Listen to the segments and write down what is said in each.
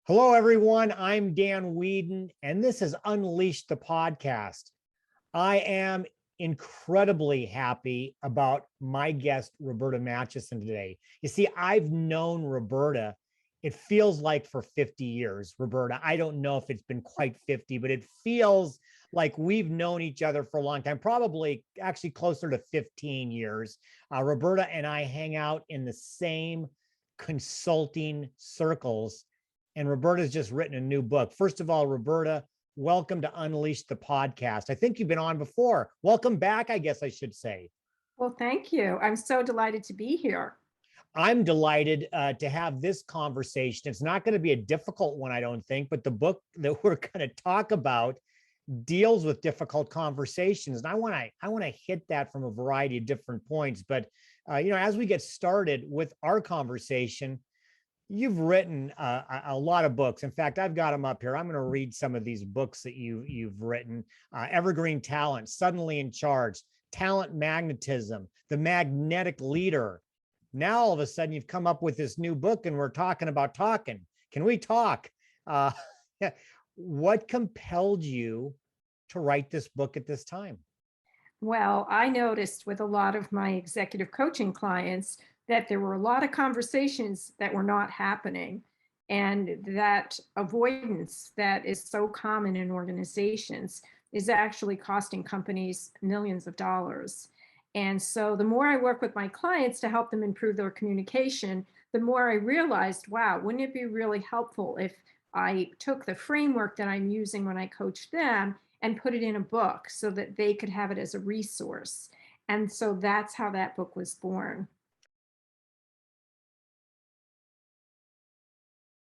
Hello, everyone. I'm Dan Weedin, and this is Unleash the Podcast. I am incredibly happy about my guest, Roberta Matuson, today. You see, I've known Roberta, it feels like for 50 years, Roberta. I don't know if it's been quite 50, but it feels like we've known each other for a long time, probably actually closer to 15 years. Roberta and I hang out in the same consulting circles, and Roberta's just written a new book. First of all, Roberta, welcome to Unleash the Podcast. I think you've been on before. Welcome back, I guess I should say. Well, thank you. I'm so delighted to be here. I'm delighted to have this conversation. It's not going to be a difficult one, I don't think, but the book that we're going to talk about deals with difficult conversations, and I want to hit that from a variety of different points. But as we get started with our conversation, you've written a lot of books. In fact, I've got them up here. I'm going to read some of these books that you've written. Evergreen Talent, Suddenly in Charge, Talent Magnetism, The Magnetic Leader. Now, all of a sudden, you've come up with this new book, and we're talking about talking. Can we talk? Uh, what compelled you to write this book at this time? Well, I noticed with a lot of my executive coaching clients that there were a lot of conversations that were not happening. And that avoidance that is so common in organizations is actually costing companies millions of dollars. And so the more I work with my clients to help them improve their communication, the more I realized, wow, wouldn't it be really helpful if I took the framework that I'm using when I coach them and put it in a book so that they could have it as a resource. And so that's how that book was born.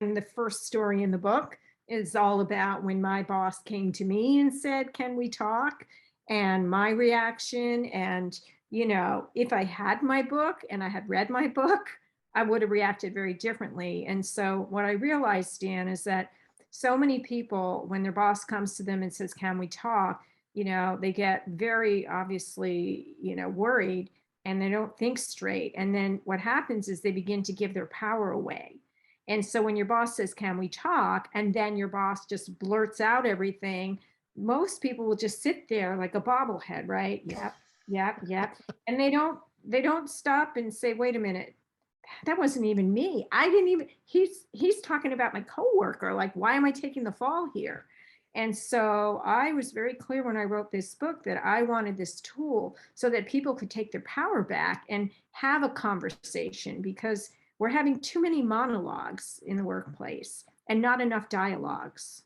And the first story in the book is all about when my boss came to me and said, "Can we talk?" And my reaction. And, if I had my book and I had read my book, I would have reacted very differently. And so what I realized, Dan, is that so many people, when their boss comes to them and says, "Can we talk?" they get very obviously, worried, and they don't think straight. And then what happens is they begin to give their power away. And so when your boss says, "Can we talk?" and then your boss just blurts out everything, most people will just sit there like a bobblehead, right? Yep, yep, yep. And they don't stop and say, "Wait a minute, that wasn't even me. I didn't even, he's talking about my coworker. Like, why am I taking the fall here?" And so I was very clear when I wrote this book that I wanted this tool so that people could take their power back and have a conversation, because we're having too many monologues in the workplace and not enough dialogues.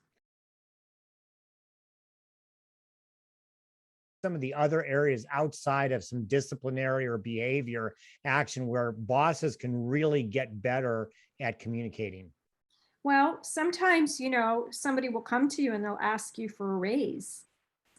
Some of the other areas outside of some disciplinary or behavior action where bosses can really get better at communicating? Well, sometimes, somebody will come to you and they'll ask you for a raise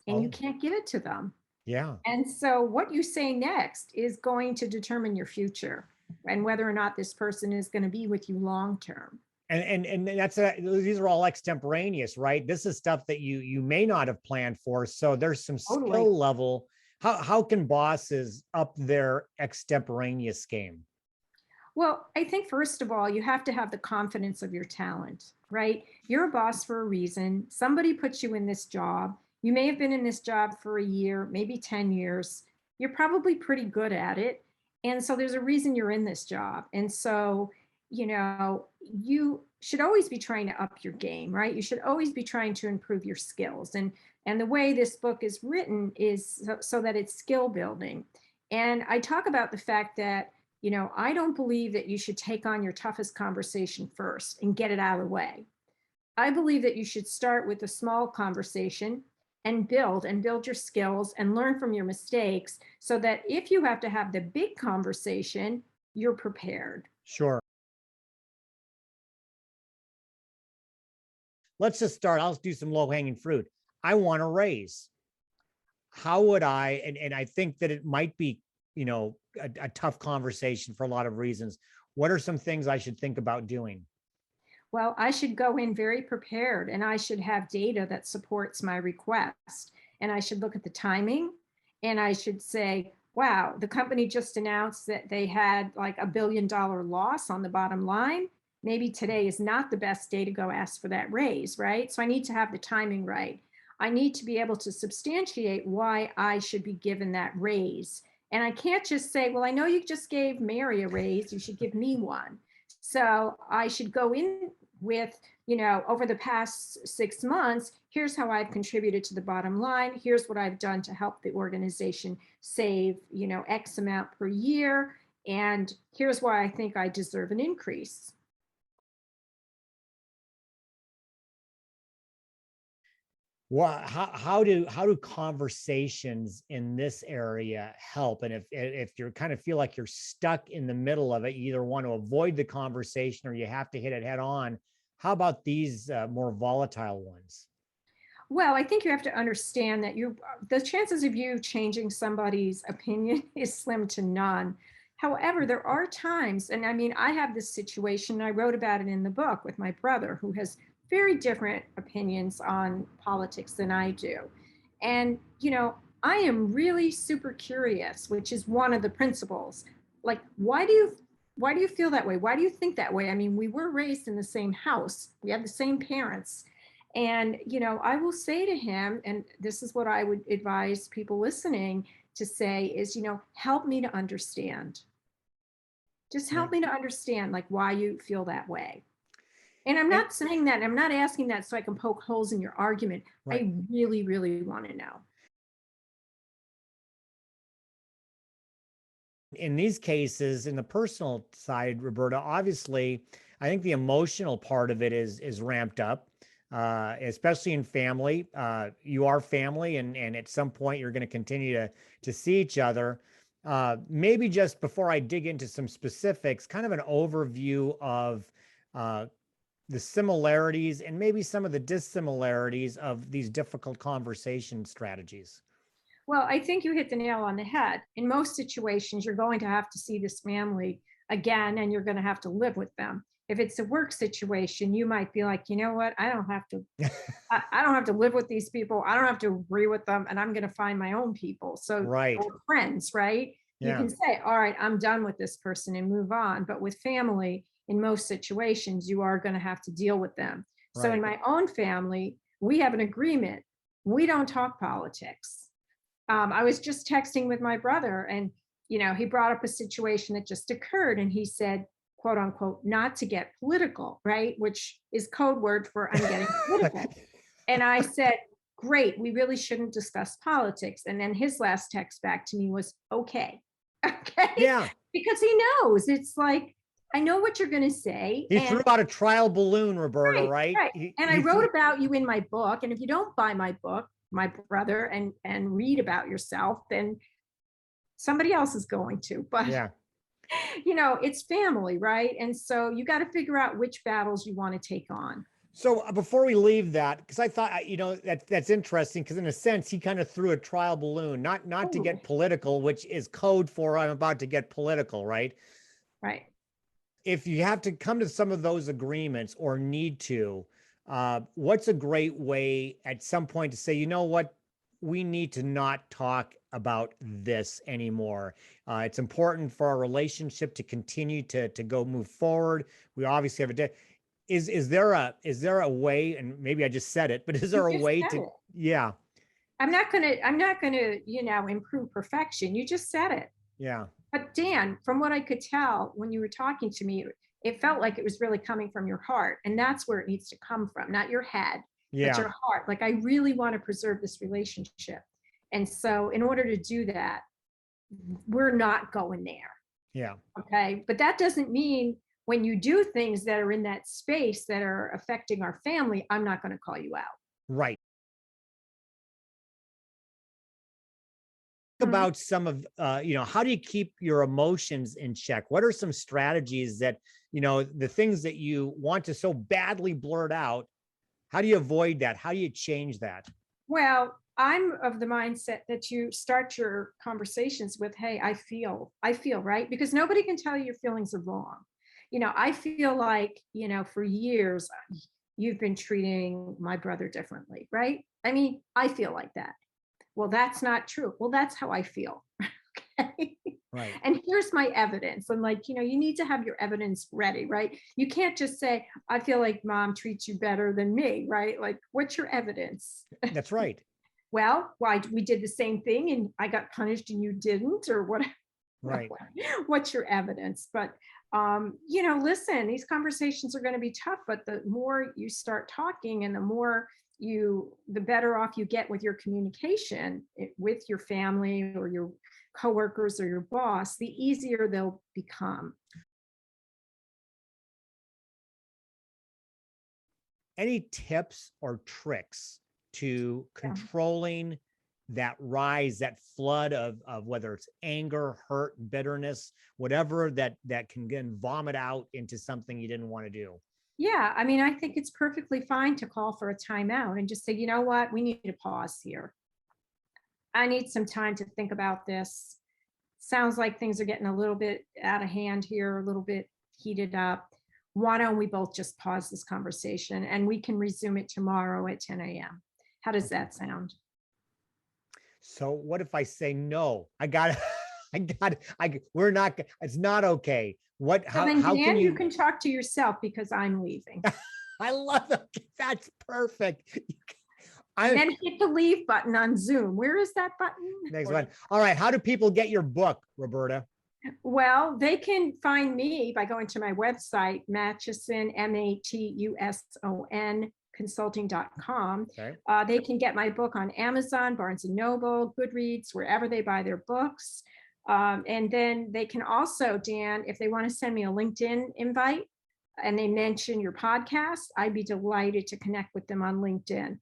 and you Oh, can't give it to them. yeah. And so what you say next is going to determine your future and whether or not this person is going to be with you long term. And that's these are all extemporaneous, right? This is stuff that you may not have planned for. So there's some Totally. skill level. How can bosses up their extemporaneous game? Well, I think first of all, you have to have the confidence of your talent, right? You're a boss for a reason. Somebody puts you in this job. You may have been in this job for a year, maybe 10 years. You're probably pretty good at it. And so there's a reason you're in this job. And so, you should always be trying to up your game, right? You should always be trying to improve your skills. And the way this book is written is so that it's skill building. And I talk about the fact that I don't believe that you should take on your toughest conversation first and get it out of the way. I believe that you should start with a small conversation and build your skills and learn from your mistakes so that if you have to have the big conversation, you're prepared. Sure. Let's just start. I'll do some low hanging fruit. I want to raise. How would I? And I think that it might be, a tough conversation for a lot of reasons. What are some things I should think about doing? Well, I should go in very prepared and I should have data that supports my request. And I should look at the timing and I should say, wow, the company just announced that they had like $1 billion loss on the bottom line. maybe today is not the best day to go ask for that raise, right? So I need to have the timing right. I need to be able to substantiate why I should be given that raise. And I can't just say, well, I know you just gave Mary a raise, you should give me one. So I should go in with, over the past 6 months, here's how I've contributed to the bottom line. Here's what I've done to help the organization save, X amount per year. And here's why I think I deserve an increase. Well, how do conversations in this area help? And if you kind of feel like you're stuck in the middle of it, you either want to avoid the conversation or you have to hit it head on. How about these more volatile ones? Well, I think you have to understand that the chances of you changing somebody's opinion is slim to none. However, there are times, and I mean, I have this situation, I wrote about it in the book with my brother, who has very different opinions on politics than I do. And, I am really super curious, which is one of the principles. Like, why do you feel that way? Why do you think that way? I mean, we were raised in the same house. We had the same parents. And, I will say to him, and this is what I would advise people listening to say is, help me to understand. Just help me to understand, like, why you feel that way. And I'm not saying that, I'm not asking that so I can poke holes in your argument. Right. I really, really want to know. In these cases, in the personal side, Roberta, obviously, I think the emotional part of it is ramped up, especially in family. You are family, and at some point you're going to continue to see each other. Maybe just before I dig into some specifics, kind of an overview of the similarities and maybe some of the dissimilarities of these difficult conversation strategies. Well, I think you hit the nail on the head. In most situations, you're going to have to see this family again, and you're going to have to live with them. If it's a work situation, you might be like, you know what? I don't have to, I don't have to live with these people. I don't have to agree with them, and I'm going to find my own people. So, Right. or friends, right? You can say, all right, I'm done with this person and move on. But with family, in most situations, you are going to have to deal with them. So in my own family, we have an agreement. We don't talk politics. I was just texting with my brother, and he brought up a situation that just occurred, and he said, quote unquote, not to get political, right? Which is code word for I'm getting political. And I said, great, we really shouldn't discuss politics. And then his last text back to me was, okay. Okay. Yeah. Because he knows, it's like, I know what you're going to say. He threw out a trial balloon, Roberta, right? Right. And I wrote about you in my book. And if you don't buy my book, my brother, and read about yourself, then somebody else is going to. But yeah, it's family, right? And so you got to figure out which battles you want to take on. So before we leave that, because I thought, that's interesting, because in a sense, he kind of threw a trial balloon, not to get political, which is code for I'm about to get political, right? Right. If you have to come to some of those agreements or need to, what's a great way at some point to say, you know what, we need to not talk about this anymore. It's important for our relationship to continue to move forward. We obviously have a day. Is there a way, and maybe I just said it, but is there a way to, yeah. I'm not gonna, improve perfection. You just said it. Yeah. But Dan, from what I could tell when you were talking to me, it felt like it was really coming from your heart. And that's where it needs to come from, not your head, but your heart. Like, I really want to preserve this relationship. And so in order to do that, we're not going there. Yeah. Okay. But that doesn't mean when you do things that are in that space that are affecting our family, I'm not going to call you out. Right. About some of, how do you keep your emotions in check? What are some strategies that, the things that you want to so badly blurt out, how do you avoid that? How do you change that? Well, I'm of the mindset that you start your conversations with, hey, I feel, right? Because nobody can tell you your feelings are wrong. I feel like, for years, you've been treating my brother differently, right? I mean, I feel like that. Well, that's not true. Well, that's how I feel. Okay. Right. And here's my evidence. I'm like, you need to have your evidence ready, right? You can't just say, I feel like mom treats you better than me, right? Like, what's your evidence? That's right. Well, why we did the same thing and I got punished and you didn't, or what? Right. What's your evidence? But listen, these conversations are going to be tough, but the more you start talking and the better off you get with your communication with your family or your coworkers or your boss, the easier they'll become. Any tips or tricks to Yeah. controlling that rise, that flood of whether it's anger, hurt, bitterness, whatever that can then vomit out into something you didn't want to do? Yeah, I mean, I think it's perfectly fine to call for a timeout and just say, you know what, we need to pause here. I need some time to think about this. Sounds like things are getting a little bit out of hand here, a little bit heated up. Why don't we both just pause this conversation and we can resume it tomorrow at 10 a.m.? How does that sound? So what if I say no? I got we're not, it's not okay. What, So then, how can Dan, you you, can talk to yourself because I'm leaving. I love that. That's perfect. And then hit the leave button on Zoom. Where is that button? Next one. All right. How do people get your book, Roberta? Well, they can find me by going to my website, Matuson, Matuson, consulting.com. Okay. They can get my book on Amazon, Barnes and Noble, Goodreads, wherever they buy their books. And then they can also, Dan, if they want to send me a LinkedIn invite and they mention your podcast, I'd be delighted to connect with them on LinkedIn.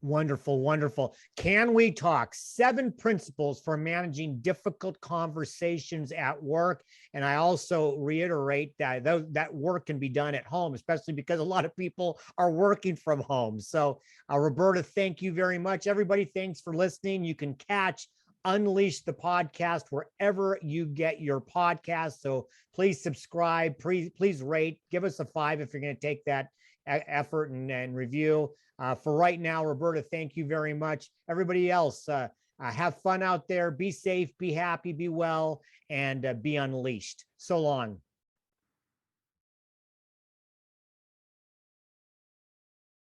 Wonderful, wonderful. Can we talk 7 principles for managing difficult conversations at work? And I also reiterate that that work can be done at home, especially because a lot of people are working from home. So Roberta, thank you very much. Everybody, thanks for listening. You can catch Unleash the podcast wherever you get your podcast. So please subscribe, please rate, give us a 5 if you're going to take that effort and review. For right now, Roberta, thank you very much. Everybody else, have fun out there. Be safe, be happy, be well, and be unleashed. So long.